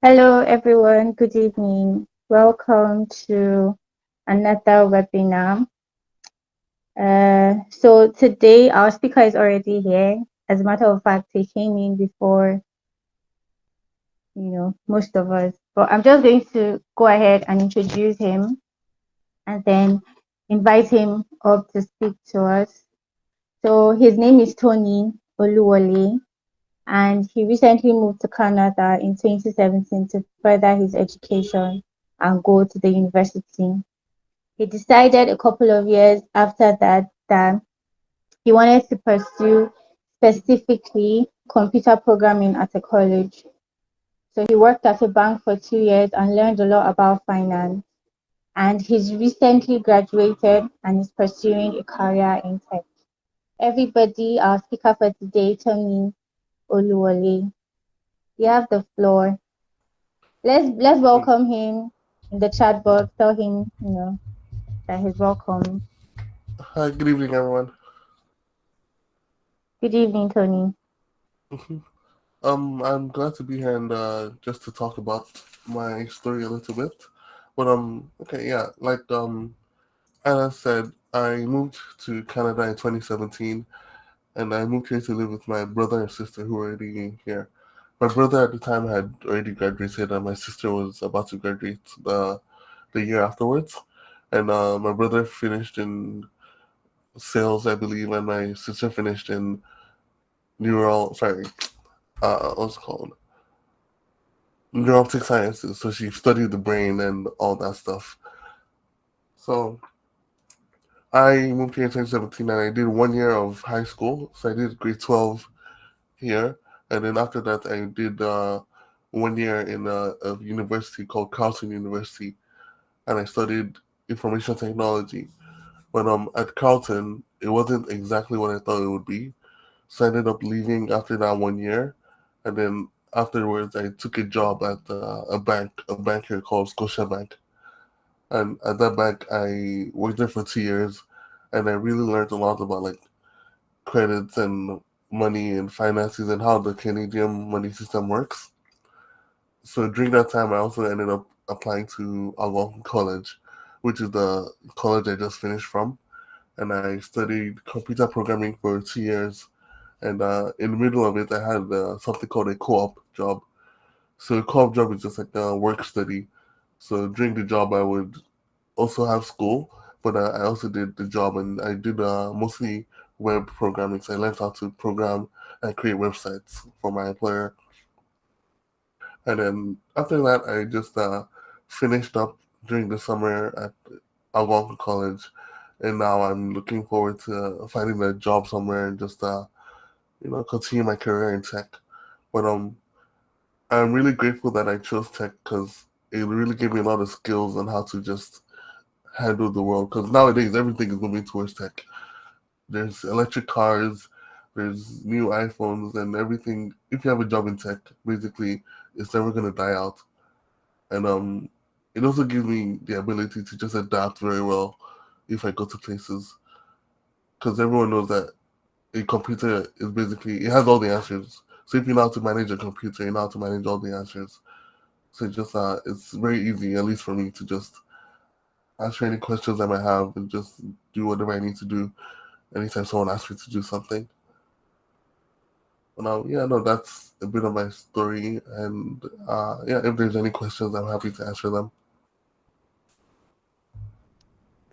Hello, everyone. Good evening. Welcome to another webinar. So today our speaker is already here. As a matter of fact, he came in before, most of us. But I'm just going to go ahead and introduce him and then invite him up to speak to us. So his name is Tony Oluwale, and he recently moved to Canada in 2017 to further his education and go to the university. He decided a couple of years after that he wanted to pursue specifically computer programming at a college. So he worked at a bank for 2 years and learned a lot about finance. And he's recently graduated and is pursuing a career in tech. Everybody, our speaker for today, Tony Oluwale, you have the floor. Let's Um, welcome him in the chat box. Tell him, that he's welcome. Hi, good evening, everyone. Good evening, Tony. Mhm. I'm glad to be here and just to talk about my story a little bit. But okay, yeah, like Anna said, I moved to Canada in 2017, and I moved here to live with my brother and sister who were already here. My brother at the time had already graduated, and my sister was about to graduate the year afterwards. And my brother finished in sales, I believe, and my sister finished in sorry, what's it called? Neuroptic sciences. So she studied the brain and all that stuff. So I moved here in 2017 and I did 1 year of high school. So I did grade 12 here. And then after that, I did 1 year in a university called Carleton University. And I studied information technology. But at Carleton, it wasn't exactly what I thought it would be. So I ended up leaving after that 1 year, and then afterwards I took a job at a bank here called Scotiabank. And at that bank, I worked there for 2 years, and I really learned a lot about like credits and money and finances and how the Canadian money system works. So during that time, I also ended up applying to Algonquin College, which is the college I just finished from, and I studied computer programming for 2 years. And in the middle of it, I had something called a co-op job. So a co-op job is just like a work study. So during the job, I would also have school, but I also did the job, and I did mostly web programming. So I learned how to program and create websites for my employer. And then after that, I just finished up during the summer at Algonquin College, and now I'm looking forward to finding a job somewhere and just continue my career in tech. But I'm really grateful that I chose tech because it really gave me a lot of skills on how to just handle the world. Because nowadays everything is moving towards tech. There's electric cars, there's new iPhones, and everything. If you have a job in tech, basically, it's never gonna die out. And it also gives me the ability to just adapt very well if I go to places. Because everyone knows that a computer is basically it has all the answers. So if you know how to manage a computer, you know how to manage all the answers. So just it's very easy, at least for me, to just answer any questions I might have and just do whatever I need to do anytime someone asks me to do something. But now, yeah, no, that's a bit of my story, and yeah, if there's any questions, I'm happy to answer them.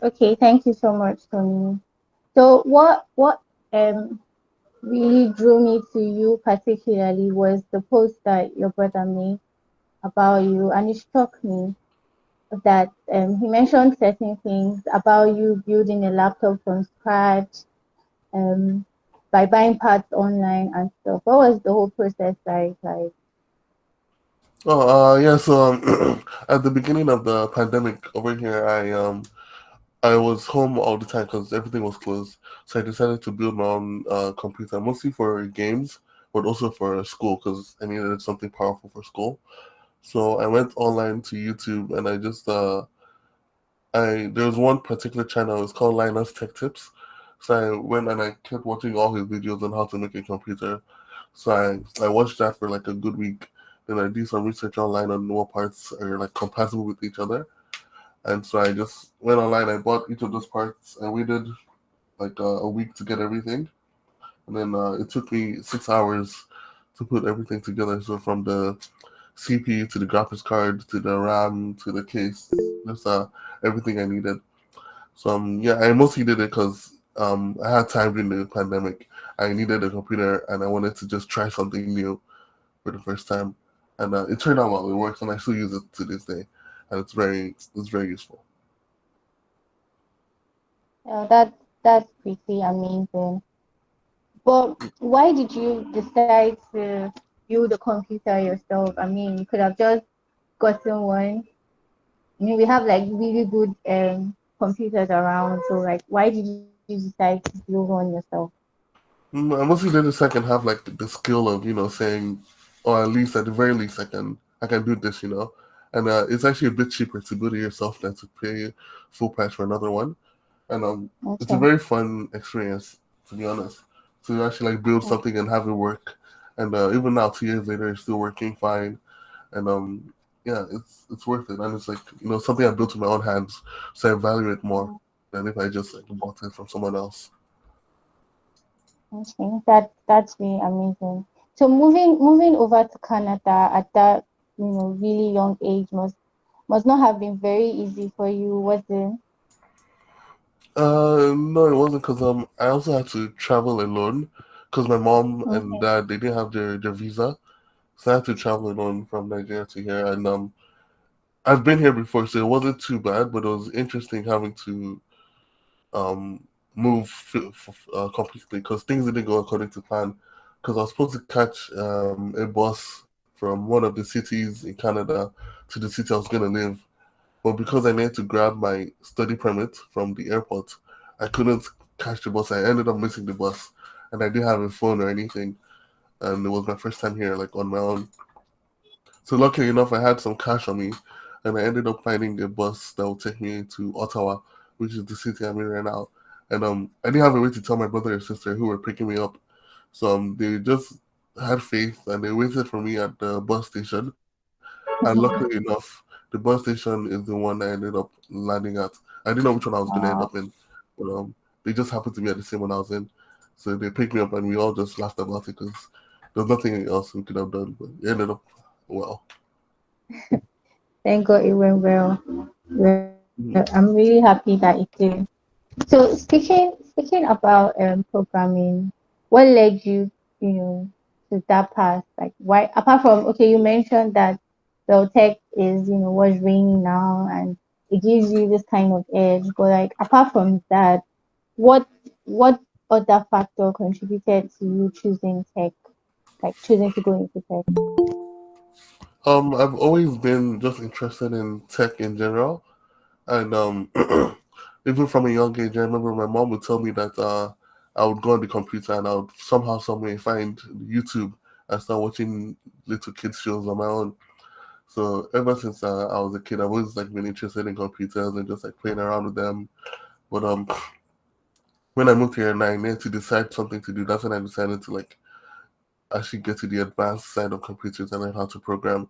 Okay, thank you so much, Tony. So what um really drew me to you particularly was the post that your brother made about you, and it struck me that he mentioned certain things about you building a laptop from scratch, um, by buying parts online and stuff. What was the whole process like? Like, Oh, yeah. So at the beginning of the pandemic over here, I was home all the time because everything was closed. So I decided to build my own computer, mostly for games, but also for school because I needed something powerful for school. So I went online to YouTube and I just I there was one particular channel. It was called Linus Tech Tips. So I went and I kept watching all his videos on how to make a computer. So I watched that for like a good week. then I do some research online on what parts are like compatible with each other. And so I just went online, I bought each of those parts, and we did like a week to get everything. And then it took me 6 hours to put everything together. So from the CPU to the graphics card to the RAM to the case, just everything I needed. So yeah, I mostly did it because I had time during the pandemic. I needed a computer and I wanted to just try something new for the first time, and it turned out well. It works, and I still use it to this day, and it's very useful. That's pretty amazing. But why did you decide to build a computer yourself? I mean, you could have just gotten one. I mean, we have like really good computers around. So like, why did you decide to build one yourself? I mostly did this. I can have like the skill of saying, or at least at the very least, I can do this. And it's actually a bit cheaper to build it yourself than to pay full price for another one. And it's a Okay. very fun experience, to be honest, to actually like build something and have it work. And even now, 2 years later, it's still working fine. And yeah, it's worth it. And it's like something I built with my own hands, so I value it more than if I just like bought it from someone else. Okay, that's really amazing. So moving over to Canada at that really young age must not have been very easy for you, was it? No, it wasn't because I also had to travel alone because my mom and Okay. dad they didn't have their visa, so I had to travel alone from Nigeria to here. And I've been here before, so it wasn't too bad, but it was interesting having to um move completely because things didn't go according to plan. Because I was supposed to catch a bus from one of the cities in Canada to the city I was gonna live, but because I needed to grab my study permit from the airport, I couldn't catch the bus. I ended up missing the bus, and I didn't have a phone or anything. And it was my first time here, like on my own. So luckily enough, I had some cash on me, and I ended up finding a bus that would take me to Ottawa, which is the city I'm in right now. And I didn't have a way to tell my brother and sister who were picking me up, so they just had faith and they waited for me at the bus station. And luckily enough, the bus station is the one I ended up landing at. I didn't know which one I was going to end up Wow. in, but they just happened to be at the same one I was in. So they picked me up and we all just laughed about it because there's nothing else we could have done, but it ended up well. Thank God it went well. Well, I'm really Mhm. happy that it did. So speaking about programming, what led you, to that path? Like why apart from okay, you mentioned that the tech is, what's raining now and it gives you this kind of edge, but like apart from that, what what other factor contributed to you choosing tech, like choosing to go into tech? I've always been just interested in tech in general, and even from a young age, I remember my mom would tell me that I would go on the computer and I would somehow, some way find YouTube and start watching little kids shows on my own. So ever since I was a kid, I've always like been interested in computers and just like playing around with them. But when I moved here and I needed to decide something to do, that's when I decided to like actually get to the advanced side of computers and learn how to program.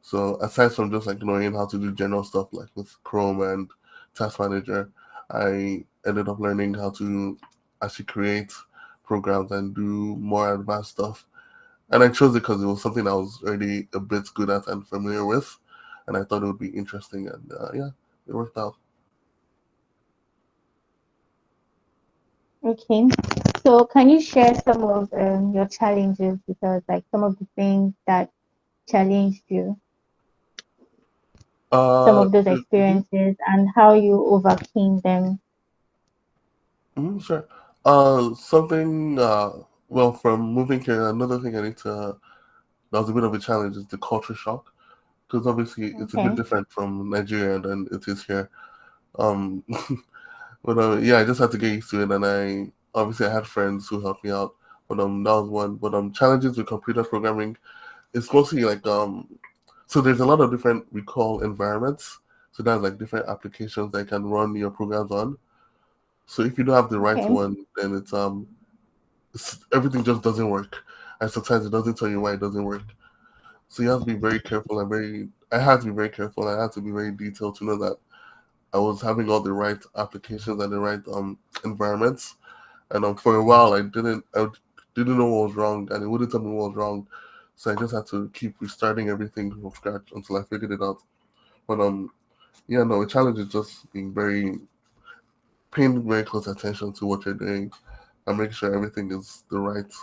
So aside from just like knowing how to do general stuff like with Chrome and Task Manager, I ended up learning how to actually create programs and do more advanced stuff. And I chose it because it was something I was already a bit good at and familiar with, and I thought it would be interesting. And yeah, it worked out. Okay. So can you share some of your challenges because like some of the things that challenged you, some of those Mhm, experiences and how you overcame them? sure. Something. Well, from moving here, another thing I need to that was a bit of a challenge is the culture shock because obviously it's a bit Okay. different from Nigeria than it is here. Um, but yeah, I just had to get used to it, and I obviously I had friends who helped me out. But that was one. But challenges with computer programming, it's mostly like so there's a lot of different we call environments. So that's like different applications that can run your programs on. So if you don't have the right Okay. one, then everything just doesn't work, and sometimes it doesn't tell you why it doesn't work. So you have to be very careful and very. I had to be very careful. I had to be very detailed to know that I was having all the right applications and the right environments. And for a while, I didn't know what was wrong, and it wouldn't tell me what was wrong. So I just had to keep restarting everything from scratch until I figured it out. But yeah, no, a challenge is just paying very close attention to what you're doing and making sure everything is the right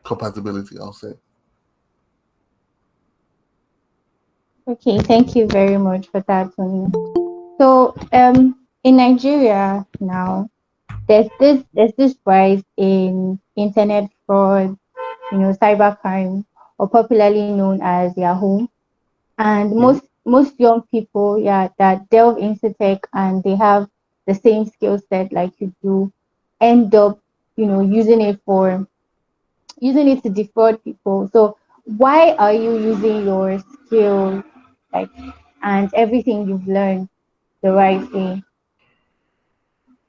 compatibility. I'll say. Okay, thank you very much for that, Tony. So, in Nigeria now, there's this rise in internet fraud, cybercrime, or popularly known as Yahoo. And Hmm. most young people, yeah, that delve into tech and they have the same skill set like you do, end up, using it to defraud people. So why are you using your skills, like, and everything you've learned the right way?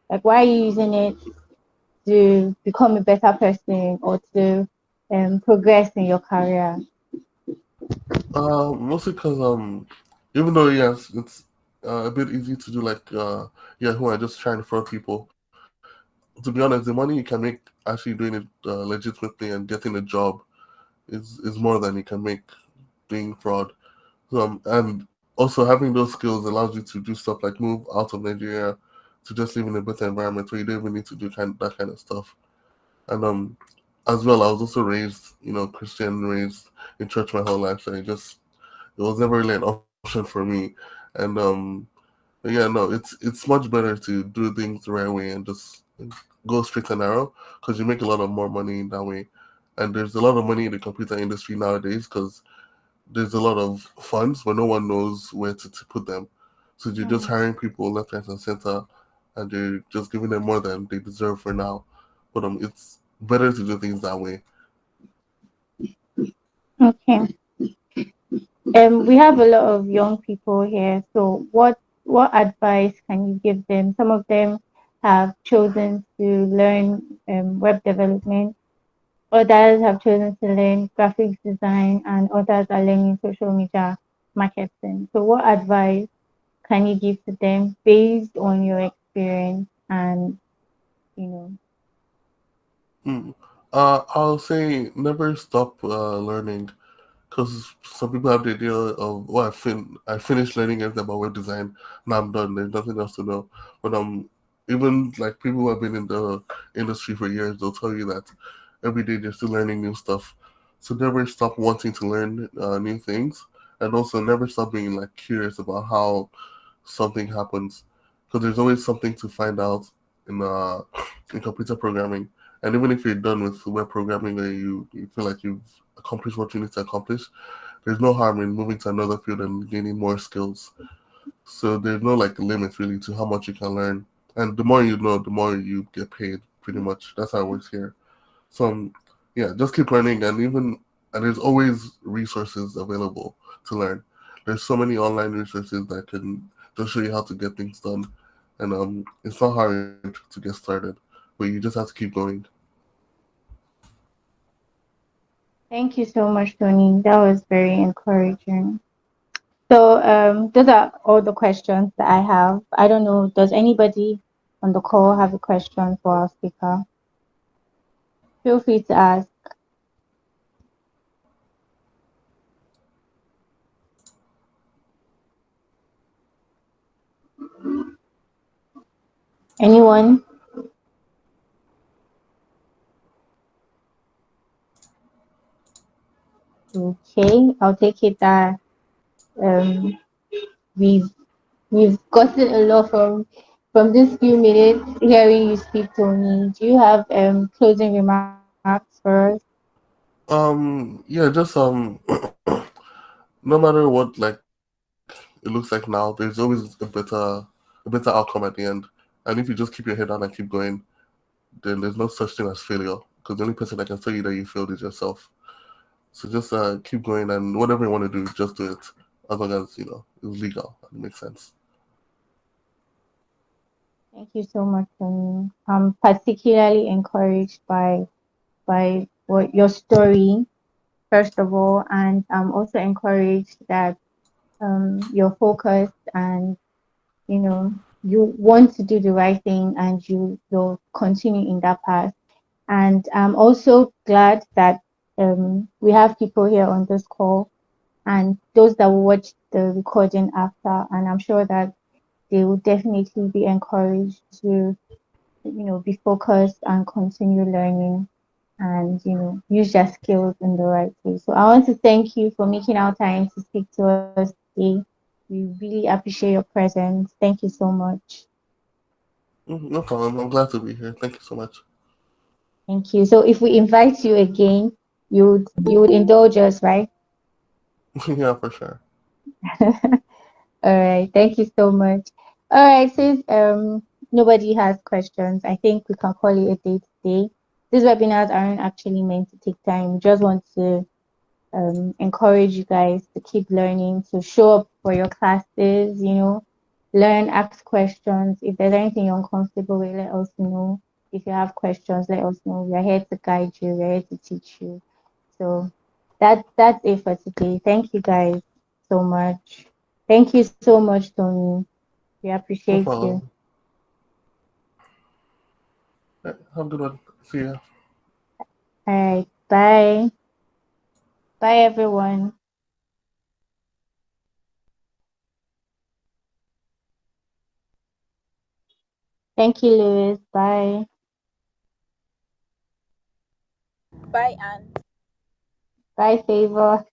Like, why are you using it to become a better person or to progress in your career? Mostly because even though yes, it's a bit easy to do like yeah, who are just trying to fraud people. To be honest, the money you can make actually doing it legitimately and getting a job is more than you can make doing fraud. And also having those skills allows you to do stuff like move out of Nigeria to just live in a better environment where you don't even need to do that kind of stuff. And as well, I was also raised, Christian, raised in church my whole life, so it was never really an option for me. And yeah, no, it's much better to do things the right way and just go straight and narrow because you make a lot of more money that way. And there's a lot of money in the computer industry nowadays because there's a lot of funds, but no one knows where to put them. So you're just Hmm. hiring people left, right, and center, and you're just giving them more than they deserve for now. But it's better to do things that way. Okay. We have a lot of young people here. So what advice can you give them? Some of them have chosen to learn web development. Others have chosen to learn graphics design, and others are learning social media marketing. So, what advice can you give to them based on your experience and you know? Mm. I'll say never stop learning because some people have the idea of I finished learning everything about web design, now I'm done. There's nothing else to know. But even like people who have been in the industry for years, they'll tell you that every day they're still learning new stuff. So never stop wanting to learn new things, and also never stop being like curious about how something happens, because there's always something to find out in uh in computer programming. And even if you're done with web programming or you feel like you've accomplished what you need to accomplish, there's no harm in moving to another field and gaining more skills. So there's no like limit really to how much you can learn. And the more you know, the more you get paid. Pretty much, that's how it works here. So yeah, just keep learning, and there's always resources available to learn. There's so many online resources that can just show you how to get things done, and it's not hard to get started, but you just have to keep going. Thank you so much, Tony. That was very encouraging. So, those are all the questions that I have. I don't know, does anybody on the call have a question for our speaker? Feel free to ask. Anyone? Okay, I'll take it that um, we've we've gotten a lot from this few minutes hearing you speak, Tony. Do you have closing remarks for us? Yeah, just no matter what like it looks like now, there's always a better outcome at the end. And if you just keep your head down and keep going, then there's no such thing as failure because the only person that can tell you that you failed is yourself. So just keep going, and whatever you want to do, just do it, as long as it's legal and it makes sense. Thank you so much, Tony. I'm particularly encouraged by what your story. first of all, and I'm also encouraged that you're focused and you want to do the right thing and you'll continue in that path. And I'm also glad that we have people here on this call and those that will watch the recording after. And I'm sure that they will definitely be encouraged to, be focused and continue learning and, use their skills in the right way. So I want to thank you for making our time to speak to us today. We really appreciate your presence. Thank you so much. No problem. I'm glad to be here. Thank you so much. Thank you. So if we invite you again, you would indulge us, right? Yeah, for sure. All right. Thank you so much. All right. Since nobody has questions, I think we can call it a day today. These webinars aren't actually meant to take time. We just want to encourage you guys to keep learning, to show up for your classes, learn, ask questions. If there's anything you're uncomfortable with, let us know. If you have questions, let us know. We're here to guide you, we're here to teach you. So that's it for today. Thank you guys so much. Thank you so much, Tony. We No appreciate you. problem. Yeah, have a good one. See ya. All right. Bye. Bye, everyone. Thank you, Lewis. Bye. Bye, and Bye, Favor.